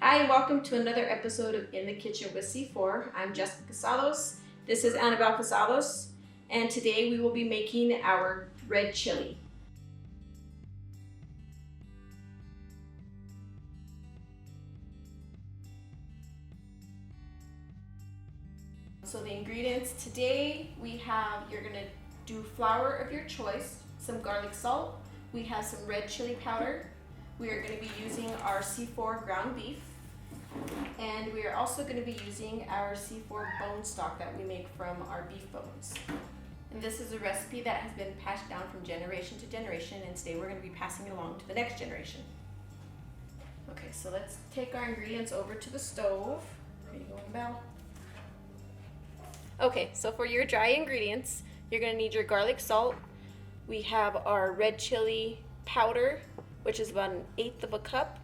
Hi, and welcome to another episode of In the Kitchen with C4. I'm Jessica Casados. This is Annabelle Casados, and today we will be making our red chili. So the ingredients today, you're gonna do flour of your choice, some garlic salt, we have some red chili powder, we are gonna be using our C4 ground beef, and we are also going to be using our C4 bone stock that we make from our beef bones. And this is a recipe that has been passed down from generation to generation, and today we're going to be passing it along to the next generation. Okay, so let's take our ingredients over to the stove. Are you going, Belle? Okay, so for your dry ingredients, you're going to need your garlic salt. We have our red chili powder, which is about 1/8 of a cup.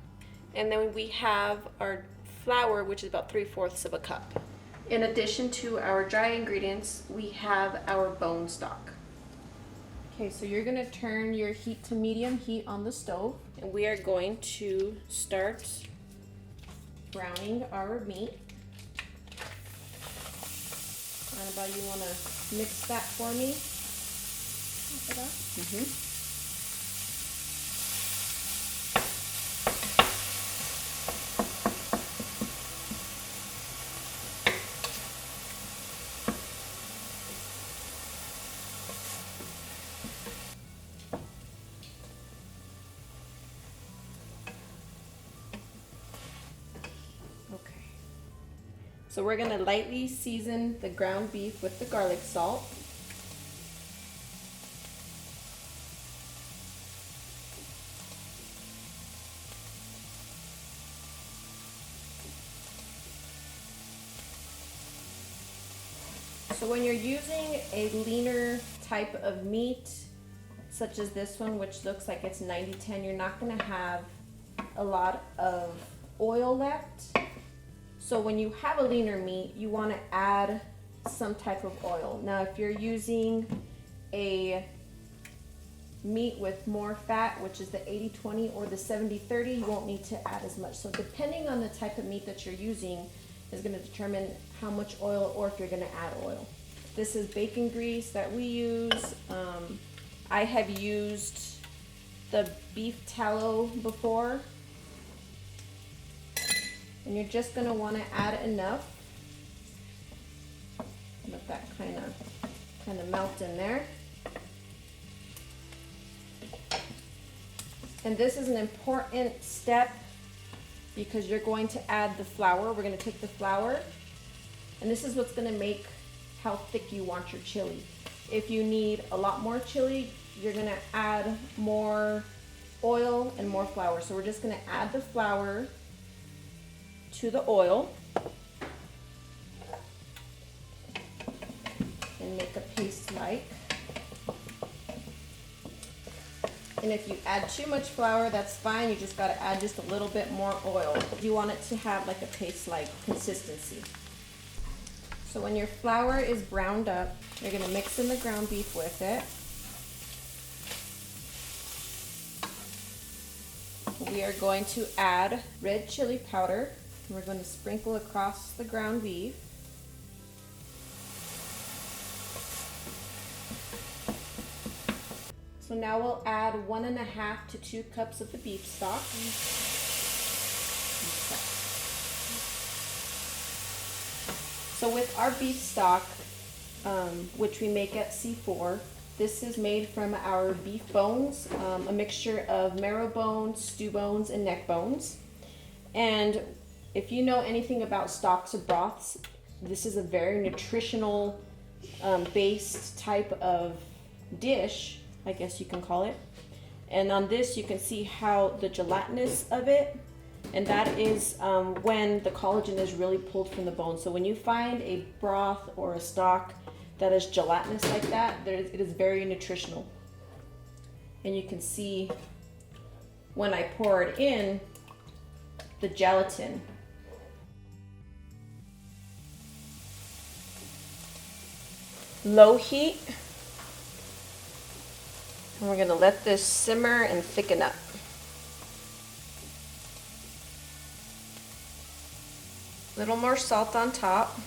And then we have our flour, which is about 3/4 of a cup. In addition to our dry ingredients, we have our bone stock. Okay, so you're gonna turn your heat to medium heat on the stove, and we are going to start browning our meat. Annabelle, you wanna mix that for me? So we're gonna lightly season the ground beef with the garlic salt. So when you're using a leaner type of meat, such as this one, which looks like it's 90-10, you're not gonna have a lot of oil left. So when you have a leaner meat, you want to add some type of oil. Now, if you're using a meat with more fat, which is the 80-20 or the 70-30, you won't need to add as much. So depending on the type of meat that you're using is going to determine how much oil or if you're going to add oil. This is bacon grease that we use. I have used the beef tallow before. And you're just going to want to add enough. Let that kind of melt in there. And this is an important step because you're going to add the flour. We're going to take the flour, and this is what's going to make how thick you want your chili. If you need a lot more chili, you're going to add more oil and more flour. So we're just going to add the flour to the oil and make a paste like. And if you add too much flour, that's fine. You just got to add just a little bit more oil. You want it to have like a paste like consistency. So when your flour is browned up, you're going to mix in the ground beef with it. We are going to add red chili powder. We're going to sprinkle across the ground beef. So now we'll add 1.5 to 2 cups of the beef stock. So with our beef stock, which we make at C4, this is made from our beef bones, a mixture of marrow bones, stew bones, and neck bones. And if you know anything about stocks or broths, this is a very nutritional based type of dish, I guess you can call it. And on this you can see how the gelatinous of it, and that is when the collagen is really pulled from the bone. So when you find a broth or a stock that is gelatinous like that, it is very nutritional. And you can see when I pour it in, the gelatin. Low heat, and we're going to let this simmer and thicken up. A little more salt on top.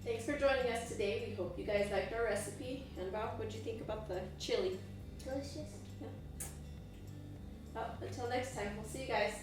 Thanks for joining us today. We hope you guys liked our recipe. And Bob, what'd you think about the chili? Delicious. Yeah. Well, until next time, we'll see you guys.